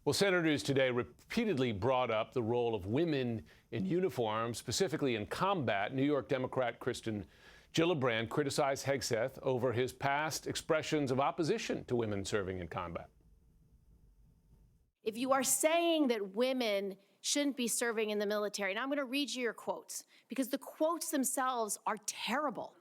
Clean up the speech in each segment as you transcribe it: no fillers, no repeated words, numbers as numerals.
Well, senators today repeatedly brought up the role of women in uniform, specifically in combat. New York Democrat Kristen Gillibrand criticized Hegseth over his past expressions of opposition to women serving in combat. If you are saying that women shouldn't be serving in the military, and I'm going to read you your quotes because the quotes themselves are terrible.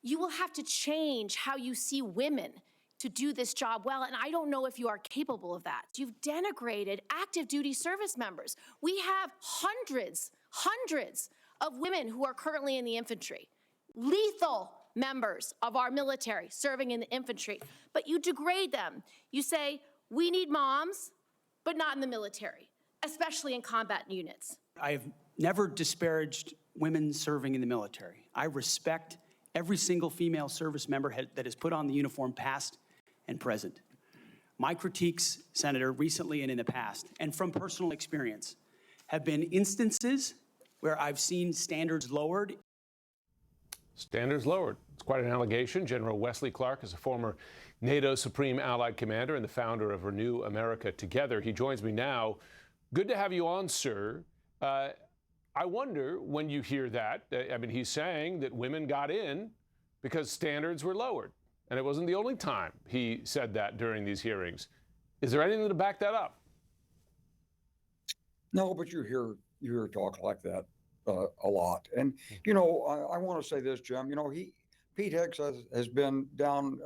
You will have to change how you see women to do this job well, and I don't know if you are capable of that. You've denigrated active duty service members. We have hundreds of women who are currently in the infantry, lethal members of our military serving in the infantry, but you degrade them. You say, we need moms, but not in the military, especially in combat units. I have never disparaged women serving in the military. I respect every single female service member that has put on the uniform, past and present. My critiques, Senator, recently and in the past, and from personal experience, have been instances where I've seen standards lowered. Standards lowered. It's quite an allegation. General Wesley Clark is a former NATO Supreme Allied Commander and the founder of Renew America Together. He joins me now. Good to have you on, sir. I wonder when you hear that, I mean, he's saying that women got in because standards were lowered. And it wasn't the only time he said that during these hearings. Is there anything to back that up? No, but you hear talk like that a lot. And, you know, I want to say this, Jim, you know, Pete Hegseth has been down,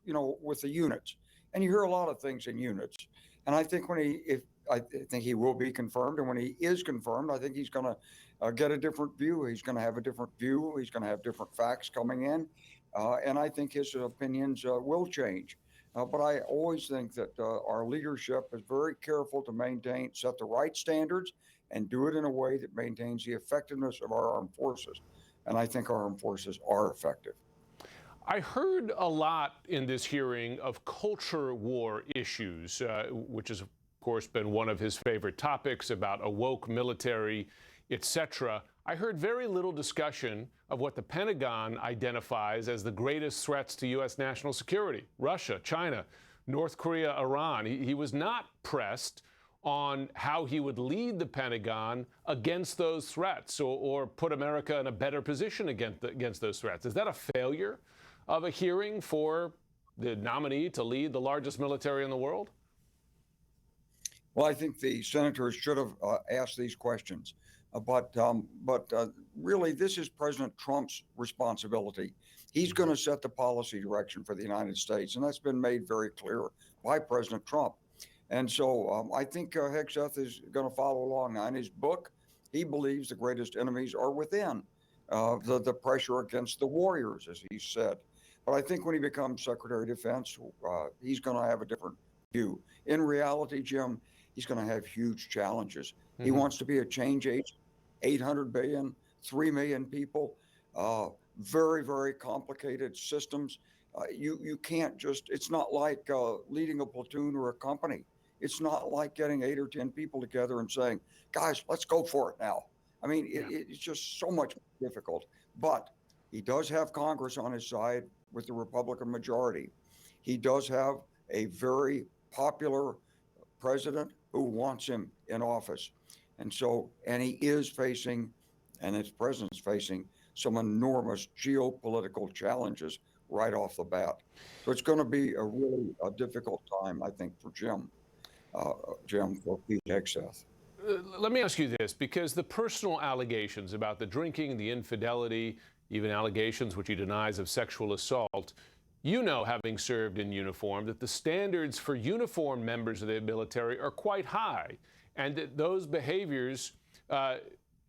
you know, with the units, and you hear a lot of things in units. And I think I think he will be confirmed. And when he is confirmed, I think he's going to get a different view. He's going to have a different view. He's going to have different facts coming in. And I think his opinions will change. But I always think that our leadership is very careful to set the right standards and do it in a way that maintains the effectiveness of our armed forces. And I think our armed forces are effective. I heard a lot in this hearing of culture war issues, which has, of course, been one of his favorite topics, about a woke military, etc. I heard very little discussion of what the Pentagon identifies as the greatest threats to U.S. national security: Russia, China, North Korea, Iran. He was not pressed on how he would lead the Pentagon against those threats or put America in a better position against those threats. Is that a failure of a hearing for the nominee to lead the largest military in the world? Well, I think the senators should have asked these questions. But really, this is President Trump's responsibility. He's going to set the policy direction for the United States, and that's been made very clear by President Trump. And so I think Hegseth is going to follow along. Now, in his book, he believes the greatest enemies are within, the pressure against the warriors, as he said. But I think when he becomes Secretary of Defense, he's going to have a different view. In reality, Jim, he's going to have huge challenges. Mm-hmm. He wants to be a change agent. 800 billion, 3 million people, very, very complicated systems. You can't just, it's not like leading a platoon or a company. It's not like getting 8 or 10 people together and saying, guys, let's go for it now. I mean, it's just so much difficult. But he does have Congress on his side with the Republican majority. He does have a very popular president who wants him in office. And so, and he is facing, and his president's facing, some enormous geopolitical challenges right off the bat. So it's going to be a really difficult time, I think, for for Pete Hegseth. Let me ask you this, because the personal allegations about the drinking, the infidelity, even allegations which he denies of sexual assault, you know, having served in uniform, that the standards for uniformed members of the military are quite high, and that those behaviors,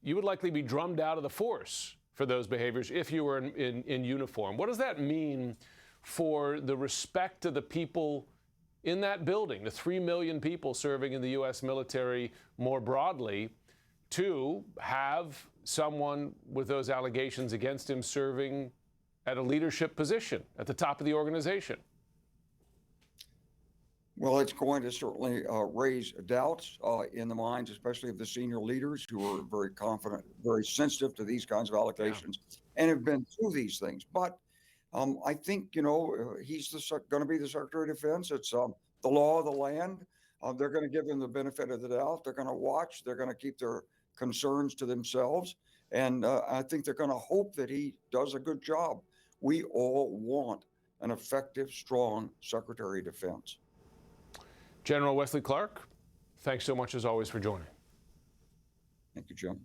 you would likely be drummed out of the force for those behaviors if you were in uniform. What does that mean for the respect of the people in that building, the 3 million people serving in the U.S. military more broadly, to have someone with those allegations against him serving at a leadership position at the top of the organization? Well, it's going to certainly raise doubts in the minds, especially of the senior leaders who are very confident, very sensitive to these kinds of allegations, and have been through these things. But I think, you know, he's going to be the Secretary of Defense. It's the law of the land. They're going to give him the benefit of the doubt. They're going to watch. They're going to keep their concerns to themselves. And I think they're going to hope that he does a good job. We all want an effective, strong Secretary of Defense. General Wesley Clark, thanks so much as always for joining. Thank you, Jim.